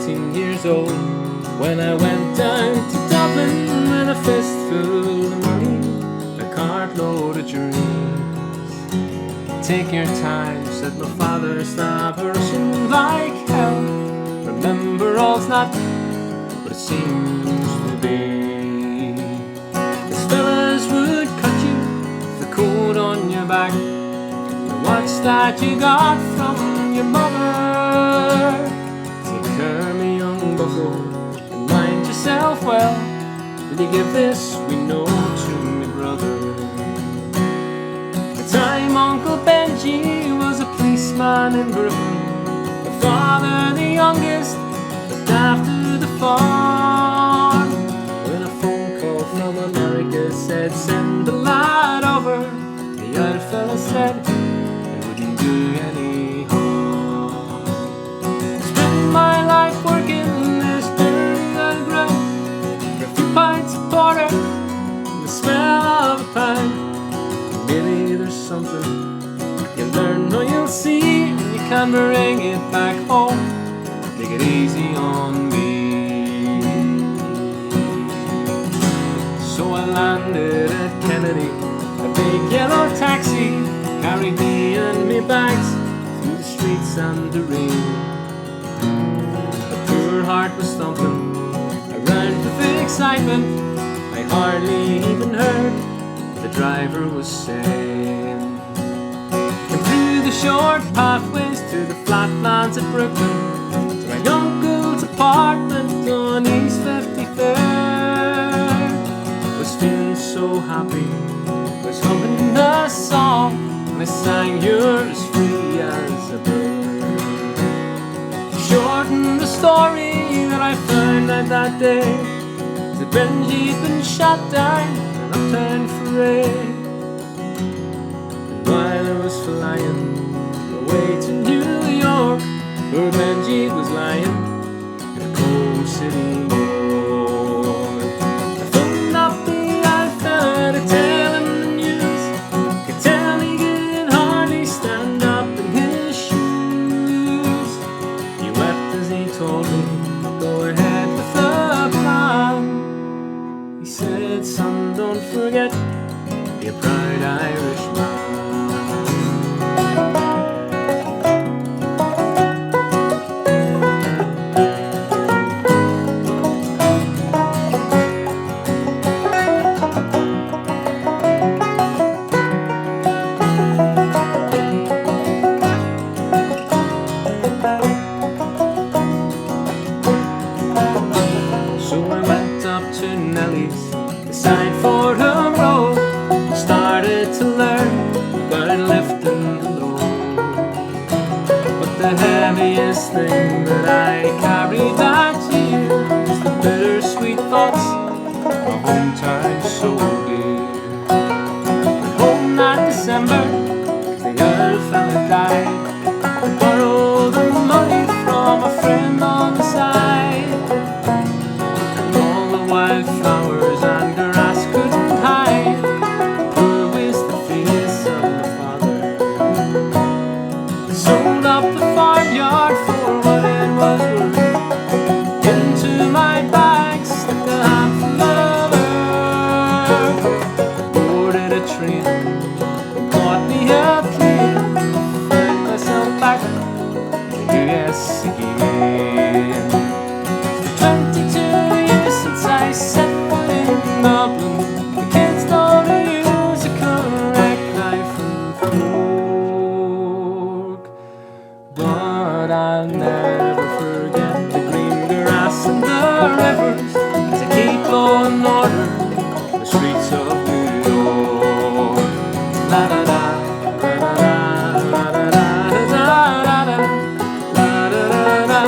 18 years old when I went down to Dublin with a fistful of money, a cartload of dreams. Take your time, said my father, stop rushing like hell. Remember, all's not what it seems to be. These fellas would cut you with the coat on your back, the watch that you got from your mother. Take care, me young bucko, and mind yourself well. Will you give this we know to me brother? The time Uncle Benji was a policeman in Brooklyn, my father the youngest looked after the farm. When a phone call from America said send the lad over, the other fella said it wouldn't do any harm. Spend my life working this burial ground for a few pints of porter and the smell of a pan. Maybe there's something you learn or you'll see, and you can bring it back home. Take it easy on me. So I landed at Kennedy, a big yellow taxi carried me and me bags through the streets and the rain. The poor heart was thumping around with excitement. I hardly even heard what the driver was saying. And through the short pathways to the flatlands of Brooklyn, to my uncle's apartment on East 53rd. Was feeling so happy, was humming a song, and I sang "You're as free as a bird." Shorten the story that I found out that day, that Benji'd been shot down in Uptown Parade. And while I was flying away to New York, poor Benji was lying in a cold city ward. I phoned up the alpha to tell him the news. Could tell he could hardly stand up in his shoes. He wept as he told me, go ahead with the plan. He said, son, don't forget, be a proud Irishman. So I went up to Nellie's, the sign for the road, started to learn about lifting the load. But the heaviest thing that I carried that year was the bittersweet thoughts of my hometown so dear. Went home that December, the other fella died. I borrowed the money from a friend on the side. Wildflowers and grass couldn't hide poor wasted face of the father. Sold up the farmyard for what it was worth. Into my bag slipped a handful of earth. Boarded a train and bought me a plane. Found myself back in the US again. 22 years since I set foot in Dublin. The kids don't use a correct knife and fork, but I'll never forget the green grass and the rivers as I keep law and order in the streets of New York. La da da, la da da, la da da, la da da, la da da da.